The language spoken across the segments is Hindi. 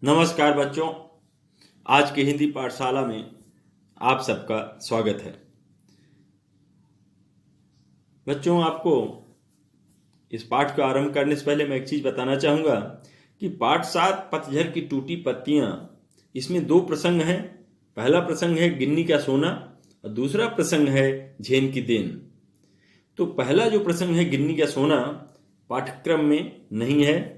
नमस्कार बच्चों, आज की हिंदी पाठशाला में आप सबका स्वागत है। बच्चों, आपको इस पाठ का आरंभ करने से पहले मैं एक चीज बताना चाहूंगा कि पाठ 7 पतझड़ की टूटी पत्तियां, इसमें 2 प्रसंग हैं। पहला प्रसंग है गिन्नी का सोना और दूसरा प्रसंग है झेन की देन। तो पहला जो प्रसंग है गिन्नी का सोना पाठ्यक्रम में नहीं है,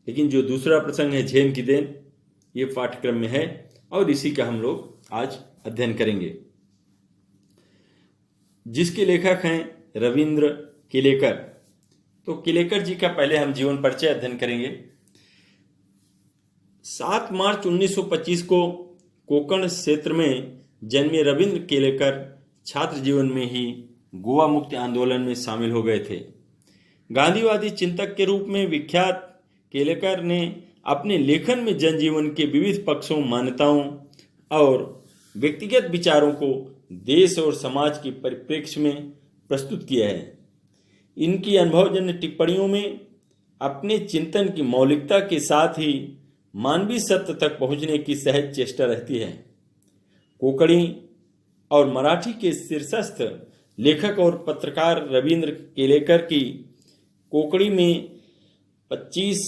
लेकिन जो दूसरा प्रसंग है झेन की देन ये पाठ्यक्रम में है और इसी का हम लोग आज अध्ययन करेंगे, जिसके लेखक हैं रविंद्र किलेकर। तो किलेकर जी का पहले हम जीवन परिचय अध्ययन करेंगे। 7 मार्च 1925 को कोंकण क्षेत्र में जन्मे रविंद्र किलेकर छात्र जीवन में ही गोवा मुक्ति आंदोलन में शामिल हो गए थे। गांधीवादी चिंतक के रूप में विख्यात किलेकर ने अपने लेखन में जनजीवन के विविध पक्षों, मान्यताओं और व्यक्तिगत विचारों को देश और समाज के परिप्रेक्ष्य में प्रस्तुत किया है। इनकी अनुभवजन्य टिप्पणियों में अपने चिंतन की मौलिकता के साथ ही मानवीय सत्य तक पहुंचने की सहज चेष्टा रहती है। कोंकणी और मराठी के शीर्षस्थ लेखक और पत्रकार रविंद्र किलेकर की कोंकणी में 25,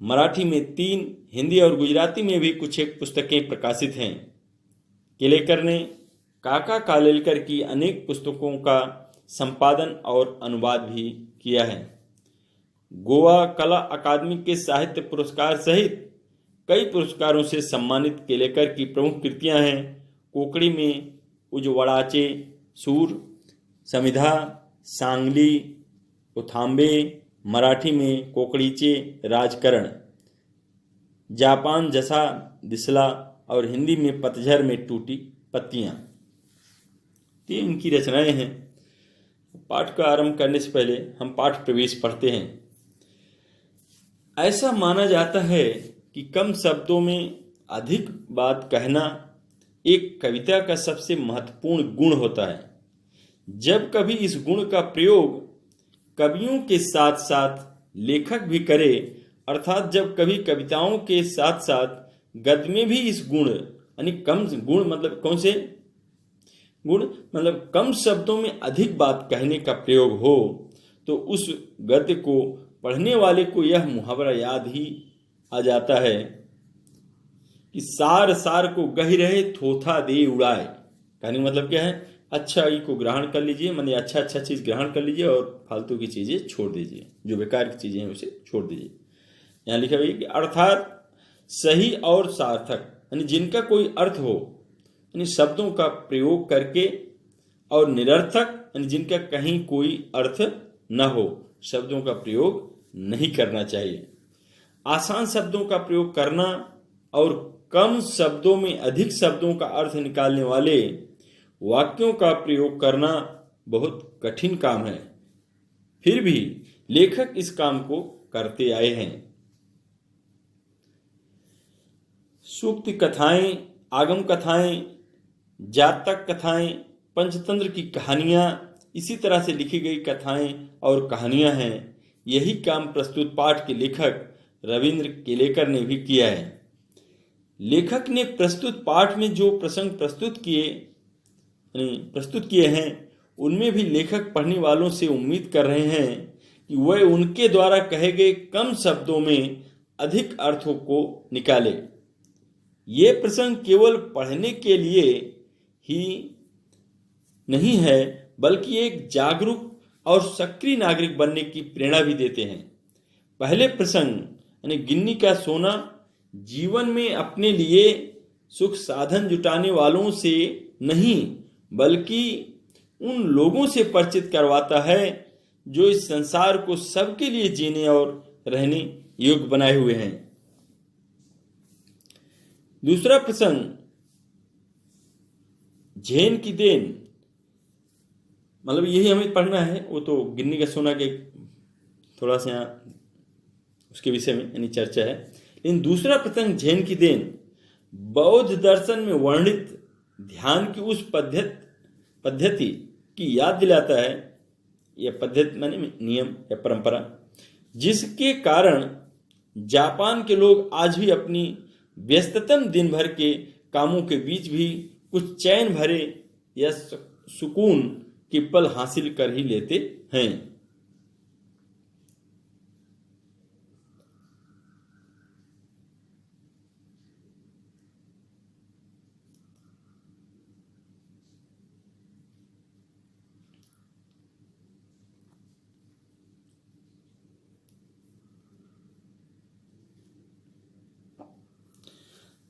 मराठी में 3, हिंदी और गुजराती में भी कुछ एक पुस्तकें प्रकाशित हैं। किलेकर ने काका कालेलकर की अनेक पुस्तकों का संपादन और अनुवाद भी किया है। गोवा कला अकादमी के साहित्य पुरस्कार सहित कई पुरस्कारों से सम्मानित किलेकर की प्रमुख कृतियां हैं कोंकणी में उजवड़ाचे सूर, समिधा, सांगली, उथांबे, मराठी में कोकड़ीचे राजकरण, जापान जसा दिसला और हिंदी में पतझड़ में टूटी पत्तियां। ये इनकी रचनाएं हैं। पाठ का आरंभ करने से पहले हम पाठ प्रवेश पढ़ते हैं। ऐसा माना जाता है कि कम शब्दों में अधिक बात कहना एक कविता का सबसे महत्वपूर्ण गुण होता है। जब कभी इस गुण का प्रयोग कवियों के साथ साथ लेखक भी करे, अर्थात जब कभी कविताओं के साथ साथ गद्य में भी इस गुण यानी कम गुण मतलब कौन से गुण मतलब कम शब्दों में अधिक बात कहने का प्रयोग हो, तो उस गद्य को पढ़ने वाले को यह मुहावरा याद ही आ जाता है कि सार सार को गही रहे थोथा दे उड़ाए। कहने का मतलब क्या है? अच्छाई को ग्रहण कर लीजिए, माने अच्छा चीज ग्रहण कर लीजिए और फालतू की चीजें छोड़ दीजिए, जो बेकार की चीजें हैं उसे छोड़ दीजिए। यहाँ लिखा हुआ है कि अर्थात सही और सार्थक यानी जिनका कोई अर्थ हो, यानी शब्दों का प्रयोग करके, और निरर्थक यानी जिनका कहीं कोई अर्थ न हो, शब्दों का प्रयोग नहीं करना चाहिए। आसान शब्दों का प्रयोग करना और कम शब्दों में अधिक शब्दों का अर्थ निकालने वाले वाक्यों का प्रयोग करना बहुत कठिन काम है। फिर भी लेखक इस काम को करते आए हैं। सूक्ति कथाएं, आगम कथाएं, जातक कथाएं, पंचतंत्र की कहानियां, इसी तरह से लिखी गई कथाएं और कहानियां हैं। यही काम प्रस्तुत पाठ के लेखक रविंद्र किलेकर ने भी किया है। लेखक ने प्रस्तुत पाठ में जो प्रसंग प्रस्तुत किए हैं, उनमें भी लेखक पढ़ने वालों से उम्मीद कर रहे हैं कि वह उनके द्वारा कहे गए कम शब्दों में अधिक अर्थों को निकाले। ये प्रसंग केवल पढ़ने के लिए ही नहीं है, बल्कि एक जागरूक और सक्रिय नागरिक बनने की प्रेरणा भी देते हैं। पहले प्रसंग यानी गिन्नी का सोना जीवन में अपने लिए सुख साधन जुटाने वालों से नहीं, बल्कि उन लोगों से परिचित करवाता है जो इस संसार को सबके लिए जीने और रहने योग्य बनाए हुए हैं। दूसरा प्रसंग झेन की देन, मतलब यही हमें पढ़ना है। वो तो गिन्नी का सोना के थोड़ा सा उसके विषय में यानी चर्चा है। लेकिन दूसरा प्रसंग झेन की देन बौद्ध दर्शन में वर्णित ध्यान की उस पद्धति की याद दिलाता है। यह पद्धति माने नियम या परंपरा, जिसके कारण जापान के लोग आज भी अपनी व्यस्ततम दिन भर के कामों के बीच भी कुछ चैन भरे या सुकून के पल हासिल कर ही लेते हैं।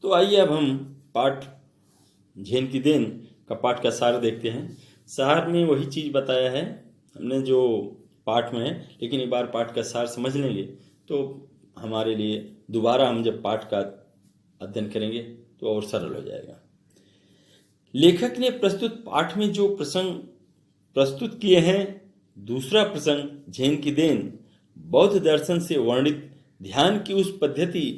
तो आइए अब हम पाठ झेन की देन का पाठ का सार देखते हैं। सार में वही चीज बताया है हमने जो पाठ में है, लेकिन एक बार पाठ का सार समझ लेंगे तो हमारे लिए दोबारा हम जब पाठ का अध्ययन करेंगे तो और सरल हो जाएगा। लेखक ने प्रस्तुत पाठ में जो प्रसंग प्रस्तुत किए हैं, दूसरा प्रसंग झेन की देन बौद्ध दर्शन से वर्णित ध्यान की उस पद्धति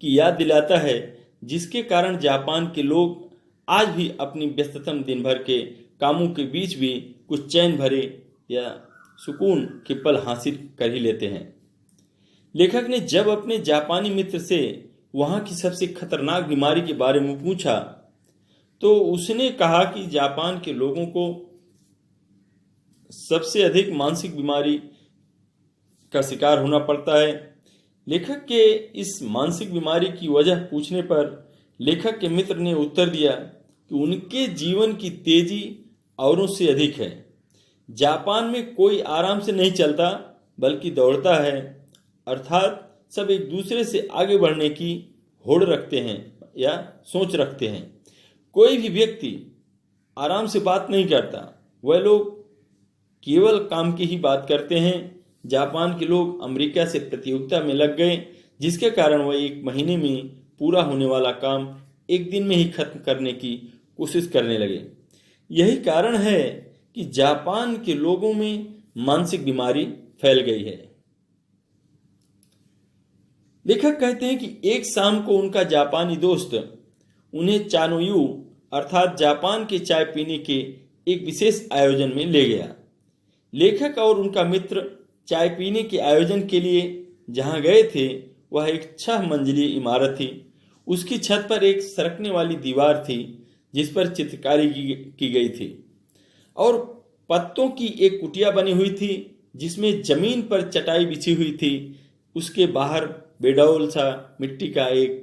की याद दिलाता है जिसके कारण जापान के लोग आज भी अपनी व्यस्ततम दिन भर के कामों के बीच भी कुछ चैन भरे या सुकून के पल हासिल कर ही लेते हैं। लेखक ने जब अपने जापानी मित्र से वहां की सबसे खतरनाक बीमारी के बारे में पूछा तो उसने कहा कि जापान के लोगों को सबसे अधिक मानसिक बीमारी का शिकार होना पड़ता है। लेखक के इस मानसिक बीमारी की वजह पूछने पर लेखक के मित्र ने उत्तर दिया कि उनके जीवन की तेजी औरों से अधिक है। जापान में कोई आराम से नहीं चलता बल्कि दौड़ता है, अर्थात सब एक दूसरे से आगे बढ़ने की होड़ रखते हैं या सोच रखते हैं। कोई भी व्यक्ति आराम से बात नहीं करता, वह लोग केवल काम की ही बात करते हैं। जापान के लोग अमेरिका से प्रतियोगिता में लग गए जिसके कारण वह एक महीने में पूरा होने वाला काम एक दिन में ही खत्म करने की कोशिश करने लगे। यही कारण है कि जापान के लोगों में मानसिक बीमारी फैल गई है। लेखक कहते हैं कि एक शाम को उनका जापानी दोस्त उन्हें चानोयू अर्थात जापान के चाय पीने के एक विशेष आयोजन में ले गया। लेखक और उनका मित्र चाय पीने के आयोजन के लिए जहां गए थे वह एक 6 मंजिली इमारत थी। उसकी छत पर एक सरकने वाली दीवार थी जिस पर चित्रकारी की गई थी और पत्तों की एक कुटिया बनी हुई थी जिसमें जमीन पर चटाई बिछी हुई थी। उसके बाहर बेडौल सा मिट्टी का एक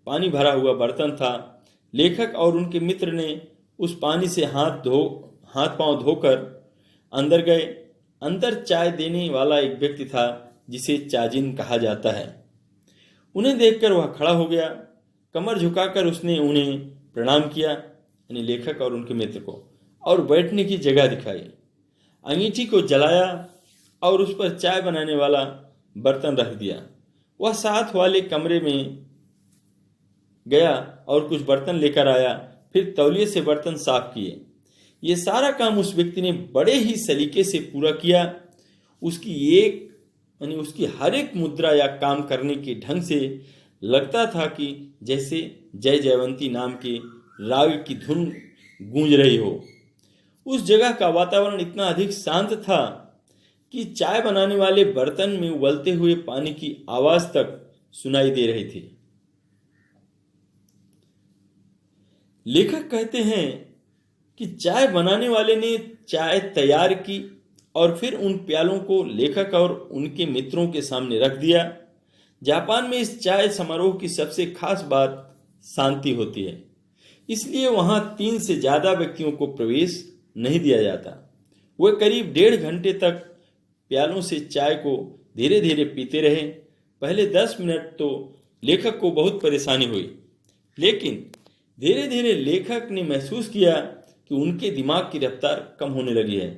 पानी भरा हुआ बर्तन था। लेखक और उनके मित्र ने उस पानी से हाथ पांव धोकर अंदर गए। अंदर चाय देने वाला एक व्यक्ति था जिसे चाजिन कहा जाता है। उन्हें देखकर वह खड़ा हो गया। कमर झुकाकर उसने उन्हें प्रणाम किया, यानी लेखक और उनके मित्र को, और बैठने की जगह दिखाई। अंगीठी को जलाया और उस पर चाय बनाने वाला बर्तन रख दिया। वह साथ वाले कमरे में गया और कुछ बर्तन लेकर आया, फिर तौलिए से बर्तन साफ किए। ये सारा काम उस व्यक्ति ने बड़े ही सलीके से पूरा किया। उसकी हर एक मुद्रा या काम करने के ढंग से लगता था कि जैसे जय जयवंती नाम के राग की धुन गूंज रही हो। उस जगह का वातावरण इतना अधिक शांत था कि चाय बनाने वाले बर्तन में उबलते हुए पानी की आवाज तक सुनाई दे रही थी। लेखक कहते हैं कि चाय बनाने वाले ने चाय तैयार की और फिर उन प्यालों को लेखक और उनके मित्रों के सामने रख दिया। जापान में इस चाय समारोह की सबसे खास बात शांति होती है, इसलिए वहां 3 से ज्यादा व्यक्तियों को प्रवेश नहीं दिया जाता। वे करीब 1.5 घंटे तक प्यालों से चाय को धीरे धीरे पीते रहे। पहले 10 मिनट तो लेखक को बहुत परेशानी हुई, लेकिन धीरे धीरे लेखक ने महसूस किया कि उनके दिमाग की रफ्तार कम होने लगी है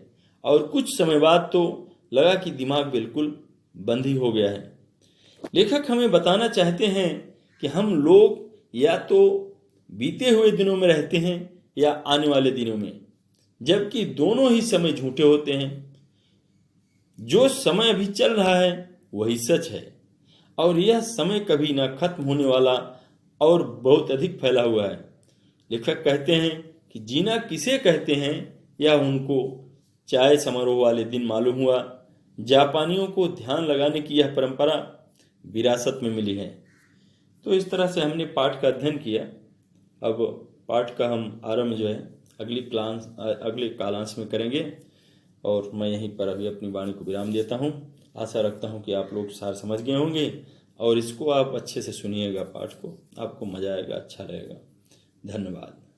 और कुछ समय बाद तो लगा कि दिमाग बिल्कुल बंद ही हो गया है। लेखक हमें बताना चाहते हैं कि हम लोग या तो बीते हुए दिनों में रहते हैं या आने वाले दिनों में, जबकि दोनों ही समय झूठे होते हैं। जो समय अभी चल रहा है वही सच है और यह समय कभी ना खत्म होने वाला और बहुत अधिक फैला हुआ है। लेखक कहते हैं कि जीना किसे कहते हैं यह उनको चाय समारोह वाले दिन मालूम हुआ। जापानियों को ध्यान लगाने की यह परंपरा विरासत में मिली है। तो इस तरह से हमने पाठ का अध्ययन किया। अब पाठ का हम आरंभ जो है अगले कालांश में करेंगे। और मैं यहीं पर अभी अपनी वाणी को विराम देता हूँ। आशा रखता हूँ कि आप लोग सार समझ गए होंगे और इसको आप अच्छे से सुनिएगा, पाठ को, आपको मजा आएगा, अच्छा रहेगा। धन्यवाद।